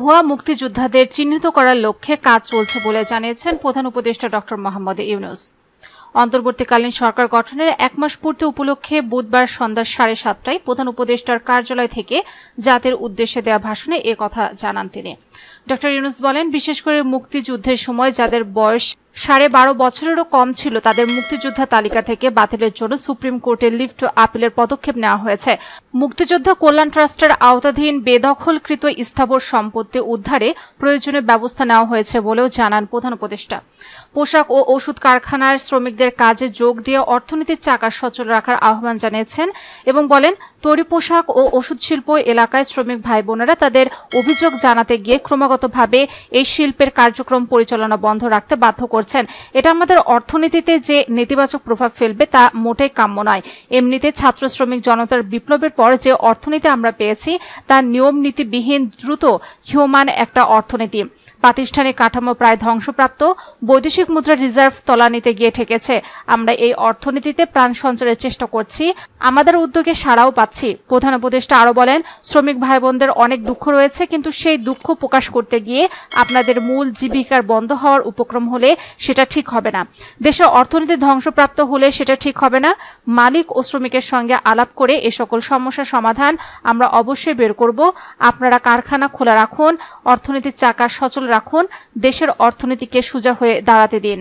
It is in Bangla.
ভুয়া মুক্তিযোদ্ধাদের চিহ্নিত করার লক্ষ্যে কাজ চলছে বলে জানিয়েছেন প্রধান উপদেষ্টা ড. মোহাম্মদ ইউনূস। অন্তর্বর্তীকালীন সরকার গঠনের 1 মাস পূর্তি উপলক্ষে বুধবার সন্ধ্যা 7:30টায় প্রধান উপদেষ্টার কার্যালয় থেকে জাতির উদ্দেশ্যে দেওয়া ভাষণে এ কথা জানান তিনি। ড. ইউনূস বলেন, বিশেষ করে মুক্তিযুদ্ধের সময় যাদের বয়স 12.5 বছরেরও কম ছিল তাদের মুক্তিযোদ্ধা তালিকা থেকে বাতিলের জন্য সুপ্রিম কোর্টে লিভ টু আপিলের পদক্ষেপ নেওয়া হয়েছে। মুক্তিযোদ্ধা কল্যাণ ট্রাস্টের আওতাধীন বেদখলকৃত স্থাবর সম্পত্তি উদ্ধারে প্রয়োজনীয় ব্যবস্থা নেওয়া হয়েছে বলেও জানান প্রধান উপদেষ্টা। পোশাক ও ওষুধ কারখানার শ্রমিকদের কাজে যোগ দিয়ে অর্থনীতির চাকা সচল রাখার আহ্বান জানিয়েছেন এবং বলেন, তৈরি পোশাক ও ওষুধ শিল্প এলাকায় শ্রমিক ভাই বোনেরা তাদের অভিযোগ জানাতে গিয়ে ক্রমাগতভাবে এই শিল্পের কার্যক্রম পরিচালনা বন্ধ রাখতে বাধ্য করছেন। এটা আমাদের অর্থনীতিতে যে নেতিবাচক প্রভাব ফেলবে তা মোটেই কাম্য নয়। এমনিতে ছাত্র শ্রমিক জনতার বিপ্লবের পর যে অর্থনীতি আমরা পেয়েছি তা নিয়ম নীতিবিহীন দ্রুত হিউম্যান একটা অর্থনীতি। প্রাতিষ্ঠানিক কাঠামো প্রায় ধ্বংসপ্রাপ্ত, বৈদেশিক মুদ্রা রিজার্ভ তলানিতে গিয়ে ঠেকেছে। আমরা এই অর্থনীতিতে প্রাণ সঞ্চারের চেষ্টা করছি, আমাদের উদ্যোগে সাড়াও পাচ্ছি। প্রধান উপদেষ্টা আরও বলেন, শ্রমিক ভাই বোনদের অনেক দুঃখ রয়েছে, কিন্তু সেই দুঃখ প্রকাশ করতে গিয়ে আপনাদের মূল জীবিকার বন্ধ হওয়ার উপক্রম হলে সেটা ঠিক হবে না। দেশের অর্থনীতি ধ্বংসপ্রাপ্ত হলে সেটা ঠিক হবে না। মালিক ও শ্রমিকের সঙ্গে আলাপ করে এ সকল সমস্যার সমাধান আমরা অবশ্যই বের করব। আপনারা কারখানা খোলা রাখুন, অর্থনীতির চাকা সচল রাখুন, দেশের অর্থনীতিকে সোজা হয়ে দাঁড়াতে দিন।